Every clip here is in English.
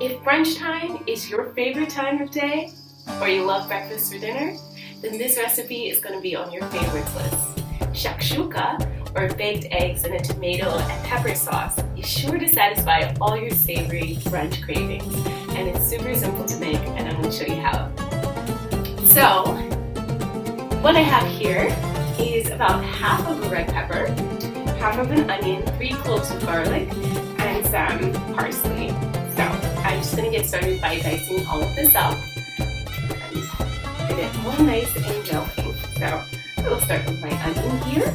If brunch time is your favorite time of day, or you love breakfast for dinner, then this recipe is going to be on your favorites list. Shakshouka, or baked eggs in a tomato and pepper sauce, is sure to satisfy all your savory brunch cravings. And it's super simple to make, and I'm going to show you how. So, what I have here is about half of a red pepper, half of an onion, 3 cloves of garlic, and some parsley. So I'm just going to get started by dicing all of this up and get it all nice and gelling. So I will start with my onion here.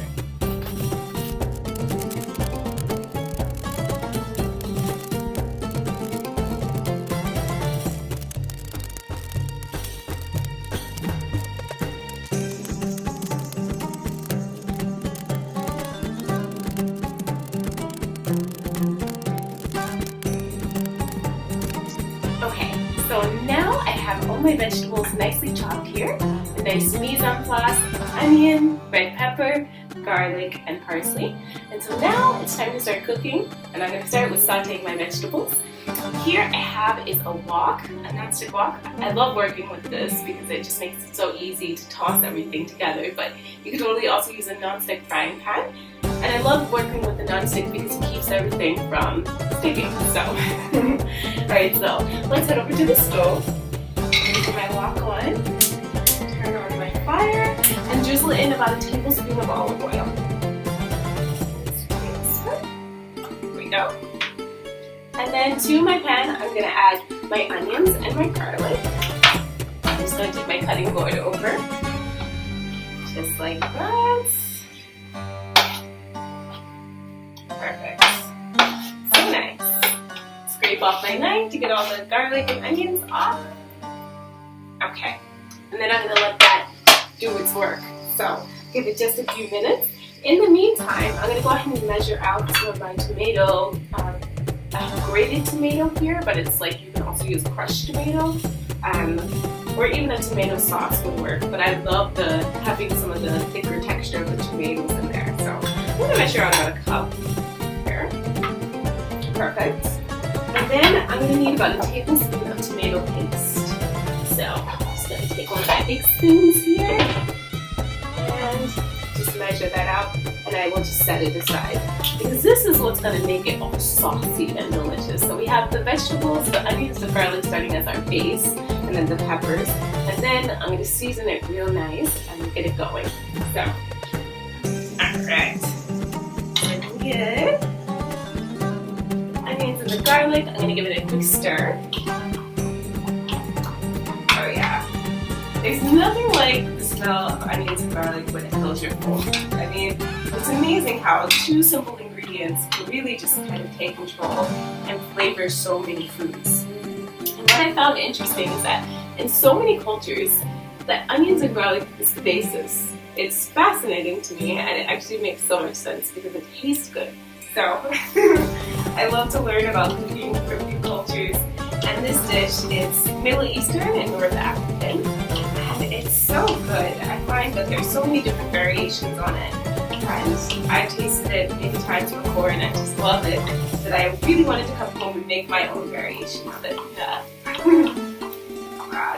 So now I have all my vegetables nicely chopped here. A nice mise en place of onion, red pepper, garlic, and parsley. And so now it's time to start cooking. And I'm going to start with sauteing my vegetables. Here I have is a wok, a non-stick wok. I love working with this because it just makes it so easy to toss everything together. But you could totally also use a non-stick frying pan. And I love working with the non-stick because it keeps everything from sticking. So, alright, so let's head over to the stove. Put my wok on, turn on my fire, and drizzle in about a tablespoon of olive oil. Here we go. And then to my pan, I'm going to add my onions and my garlic. I'm just going to take my cutting board over, just like that. Perfect. So nice. Scrape off my knife to get all the garlic and onions off. Okay. And then I'm going to let that do its work. So give it just a few minutes. In the meantime, I'm going to go ahead and measure out some of my tomato. I have grated tomato here, but it's like you can also use crushed tomato. Or even a tomato sauce would work. But I love having some of the thicker texture of the tomatoes in there. So I'm going to measure out about a cup. Perfect. And then I'm going to need about a tablespoon of tomato paste. So I'm just going to take one of my big spoons here and just measure that out, and I will just set it aside because this is what's going to make it all saucy and delicious. So we have the vegetables, the onions, the garlic starting as our base, and then the peppers, and then I'm going to season it real nice and get it going. So, alright, looking good. Onions and the garlic, I'm going to give it a quick stir. Oh yeah. There's nothing like the smell of onions and garlic when it fills your full. I mean, it's amazing how 2 simple ingredients can really just kind of take control and flavor so many foods. And what I found interesting is that in so many cultures, that onions and garlic is the basis. It's fascinating to me, and it actually makes so much sense because it tastes good. So, I love to learn about cooking from new cultures, and this dish is Middle Eastern and North African, and it's so good. I find that there's so many different variations on it, and I've tasted it many times before, and I just love it, that I really wanted to come home and make my own variation of it.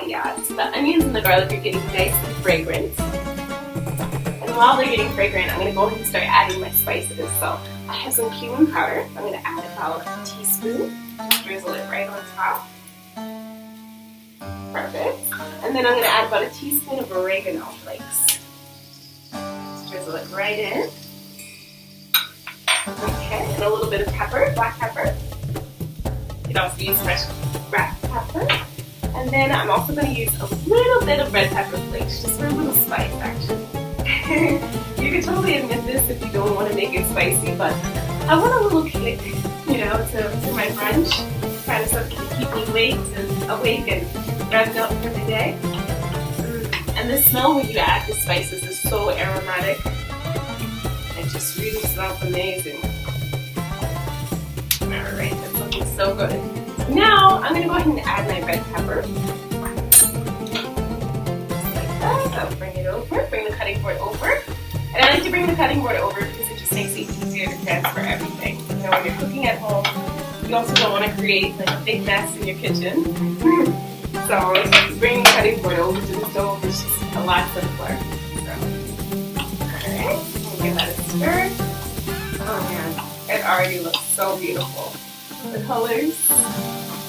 Yeah, so the onions and the garlic are getting nice and fragrant. And while they're getting fragrant, I'm going to go ahead and start adding my spices. So I have some cumin powder. I'm going to add about a teaspoon. Drizzle it right on top. Perfect. And then I'm going to add about a teaspoon of oregano flakes. Just drizzle it right in. Okay, and a little bit of pepper, black pepper. You can also use fresh black pepper. And then I'm also going to use a little bit of red pepper flakes, just for a little spice actually. You can totally admit this if you don't want to make it spicy, but I want a little kick, to my brunch. Kind of something to keep me awake and revved up for the day. And the smell when you add the spices is so aromatic. It just really smells amazing. Alright, that's looking so good. Now, I'm going to go ahead and add my red pepper. Just like that. I'll bring it over, bring the cutting board over. And I like to bring the cutting board over because it just makes it easier to transfer everything. When you're cooking at home, you also don't want to create like a big mess in your kitchen. So bringing the cutting board over to the stove is just a lot simpler. So, alright, we'll give that a stir. Oh man, it already looks so beautiful. The colors,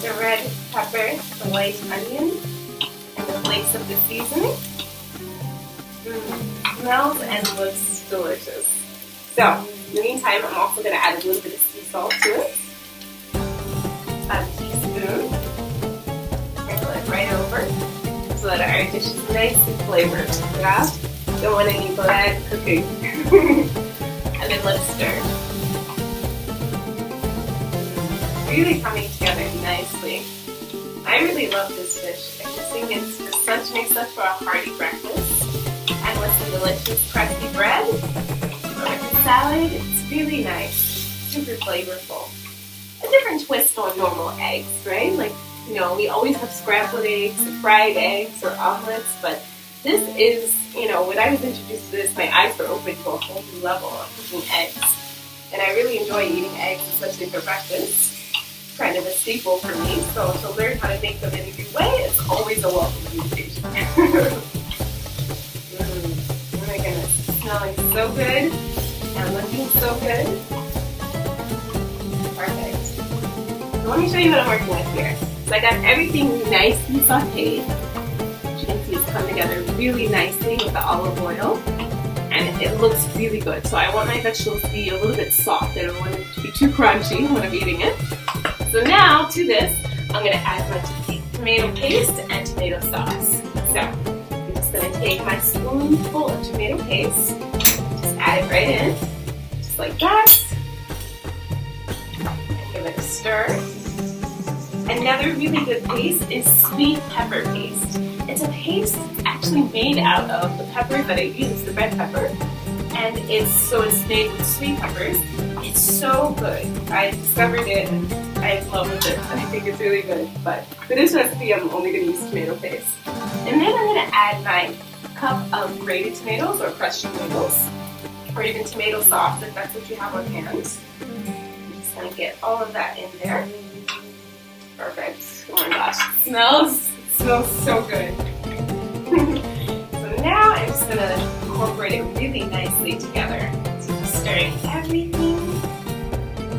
the red pepper, the white onion, and the flakes of the seasoning. Smells and looks delicious. So, in the meantime, I'm also going to add a little bit of sea salt to it. A teaspoon. Sprinkle it right over so that our dish is nice and flavored. Yeah? Don't want any bad cooking. And then let's stir. Really coming together nicely. I really love this dish. I just think it makes up for a hearty breakfast. And with some delicious crusty bread or with a salad, it's really nice, super flavorful. A different twist on normal eggs, right? Like, you know, we always have scrambled eggs or fried eggs or omelets, but this is, you know, when I was introduced to this, my eyes were open to a whole new level of cooking eggs. And I really enjoy eating eggs, especially for breakfast. It's kind of a staple for me, so to learn how to make them in a new way is always a welcome invitation. Oh my goodness, smelling so good and looking so good. Perfect. So let me show you what I'm working with here. So I got everything nicely sauteed. As you can see, it's come together really nicely with the olive oil. And it looks really good. So I want my vegetables to be a little bit soft. I don't want it to be too crunchy when I'm eating it. So now to this, I'm going to add my tomato paste and tomato sauce. So I'm just going to take my spoonful of tomato paste, just add it right in, just like that. And give it a stir. Another really good paste is sweet pepper paste. It's a paste that's actually made out of the pepper that I use, the red pepper, and it's made with sweet peppers. It's so good. I discovered it and I love it. I think it's really good. But for this recipe, I'm only going to use tomato paste. And then I'm going to add my cup of grated tomatoes or crushed tomatoes, or even tomato sauce if that's what you have on hand. I'm just going to get all of that in there. Perfect. Oh my gosh, it smells so good. So now I'm just going to incorporate it really nicely together. So just stirring everything.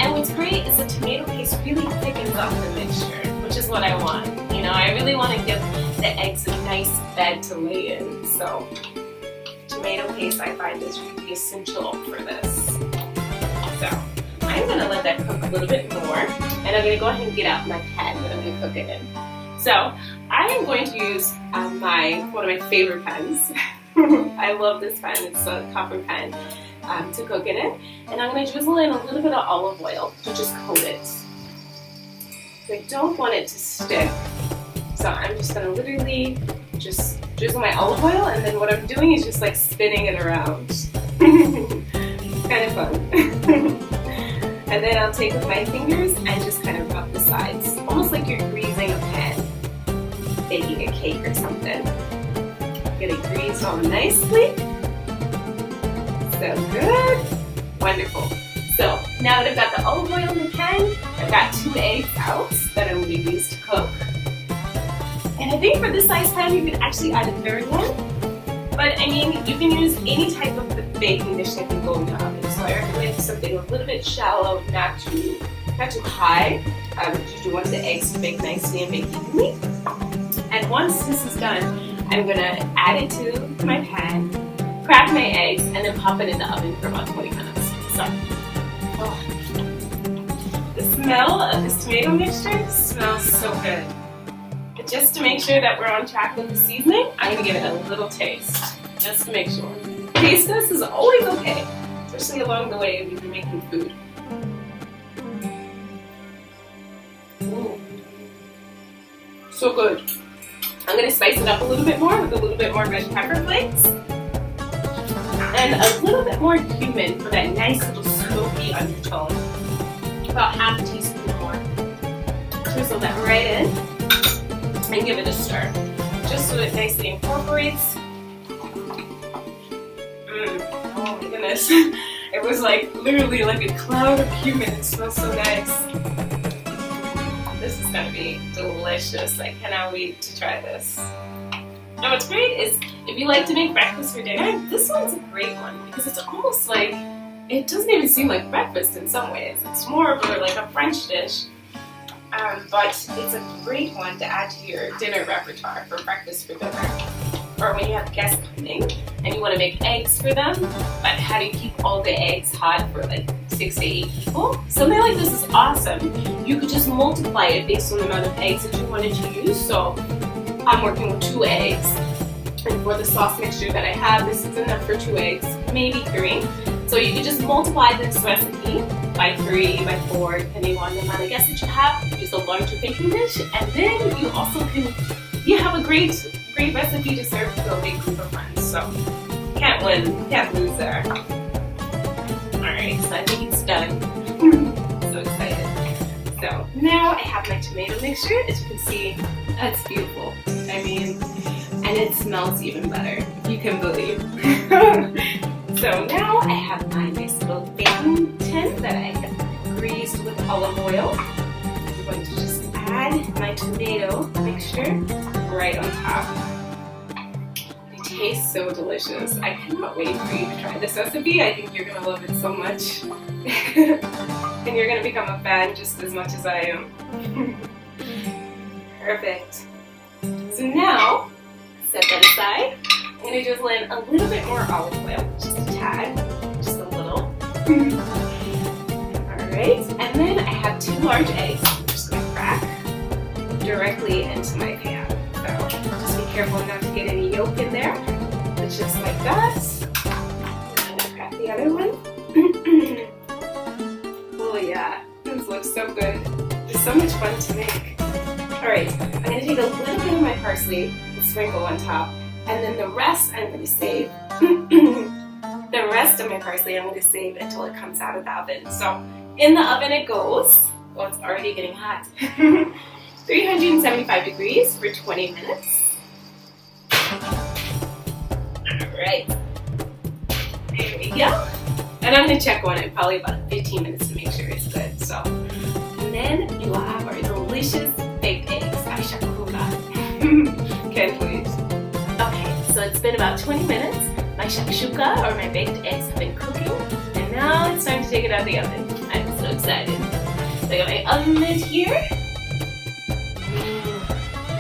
And what's great is the tomato paste really thickens up the mixture, which is what I want. You know, I really want to give the eggs a nice bed to lay in. So tomato paste I find is really essential for this. So I'm going to let that cook a little bit more, and I'm going to go ahead and get out my pan that I'm going to cook it in. So I am going to use one of my favorite pans. I love this pan. It's a copper pan to cook it in, and I'm going to drizzle in a little bit of olive oil to just coat it. So I don't want it to stick, so I'm just going to literally just drizzle my olive oil, and then what I'm doing is just like spinning it around. It's kind of fun. And then I'll take with my fingers and just kind of rub the sides, almost like you're greasing a pan, baking a cake or something. Get it greased all nicely. So good. Wonderful. So now that I've got the olive oil in the pan, I've got 2 eggs out that I'm going to use to cook. And I think for this size pan, you can actually add a 3rd one. But I mean, you can use any type of baking dish that can go in the oven. So I recommend something a little bit shallow, not too high. You do want the eggs to bake nicely and bake evenly. And once this is done, I'm going to add it to my pan, crack my eggs, and then pop it in the oven for about 20 minutes. So, the smell of this tomato mixture smells so good. But just to make sure that we're on track with the seasoning, I'm going to give it a little taste, just to make sure. Taste test is always okay, especially along the way when you're making food. Ooh. So good. I'm going to spice it up a little bit more with a little bit more red pepper flakes and a little bit more cumin for that nice little smoky undertone. About half a teaspoon more. Drizzle that right in and give it a stir, just so it nicely incorporates. Oh my goodness. It was like literally like a cloud of cumin. It smells so nice. gonna be delicious. I cannot wait to try this. And what's great is if you like to make breakfast for dinner, this one's a great one because it's almost like, it doesn't even seem like breakfast in some ways. It's more of like a French dish, but it's a great one to add to your dinner repertoire for breakfast for dinner. Or when you have guests coming and you want to make eggs for them, but how do you keep all the eggs hot for like 6 to 8 people? Something like this is awesome. You could just multiply it based on the amount of eggs that you wanted to use. So I'm working with 2 eggs. And for the sauce mixture that I have, this is enough for 2 eggs, maybe 3. So you can just multiply this recipe by 3, by 4, depending on the amount of guests that you have. Use a larger baking dish, and then you also you have a great recipe to serve to a big group of friends. So can't win, can't lose there. Alright, so I think it's done. So excited. So now I have my tomato mixture. As you can see, that's beautiful. I mean, and it smells even better, if you can believe. So now I have my nice little baking tin that I have greased with olive oil. I'm going to just add my tomato mixture right on top. It tastes so delicious. I cannot wait for you to try this recipe. I think you're going to love it so much. And you're going to become a fan just as much as I am. Perfect. So now, set that aside. I'm going to just land a little bit more olive oil, just a tad, just a little. Alright, and then I have 2 large eggs. I'm just going to crack directly into my pan. So just be careful not to get any yolk in there. But just like that. I'm going to crack the other one. Oh yeah, this looks so good. It's so much fun to make. Alright, I'm going to take a little bit of my parsley and sprinkle on top. And then the rest I'm going to save. The rest of my parsley I'm going to save until it comes out of the oven. So in the oven it goes. Well, it's already getting hot. 375 degrees for 20 minutes. Alright. There we go. And I'm going to check on it probably about 15 minutes to make sure it's good. So, and then you will have our delicious baked eggs. Shakshouka. Can't wait. Okay, so it's been about 20 minutes. My shakshouka, or my baked eggs, have been cooking. And now it's time to take it out of the oven. I'm so excited. So I got my oven mitt here.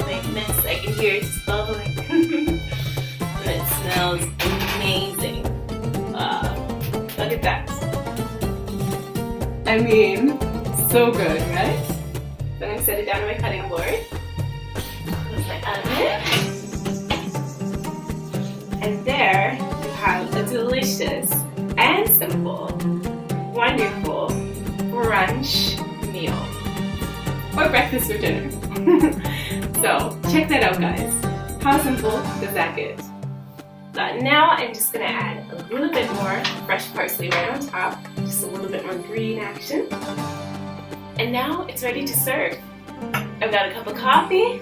My mess, I can hear it just bubbling. And it smells amazing. Look at that. I mean, so good, right? So I'm going to set it down on my cutting board. Close my oven. And there you have a delicious and simple, wonderful brunch meal. Or breakfast or dinner. So check that out, guys. How simple does that get? Now I'm just going to add a little bit more fresh parsley right on top. Just a little bit more green action. And now it's ready to serve. I've got a cup of coffee.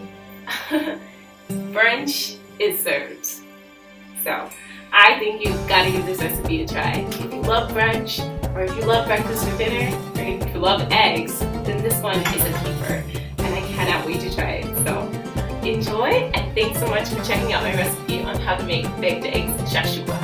Brunch is served. So I think you've got to give this recipe a try. If you love brunch, or if you love breakfast or dinner, or if you love eggs, then this one is a keeper. And I cannot wait to try it. So enjoy, and thanks so much for checking out my recipe on how to make baked eggs shakshouka.